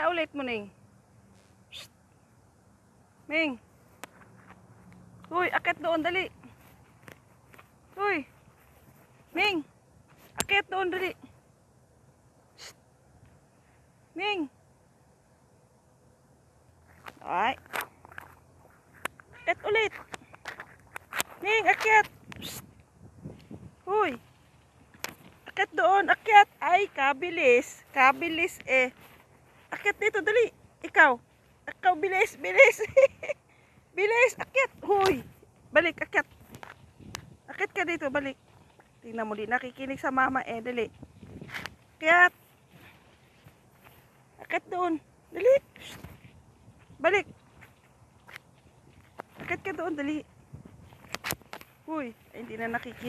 na ulit mo, Ning. Shh. Ming. Uy, akit doon, dali. Uy. Ming. Akit doon, dali. Shh. Ming. Ay. Akit ulit. Ming, akit. Shh. Uy. Akit doon, akit. Ay, kabilis. Kabilis eh. Akit dito, dali. Ikaw. Ikaw, bilis, bilis. Bilis, akit. Huy. Balik, akit. Akit ka dito, balik. Tingnan mo, di nakikinig sa mama eh. Dali. Akit. Akit doon. Dali. Shh. Balik. Akit ka doon, dali. Huy, hindi na nakikinig.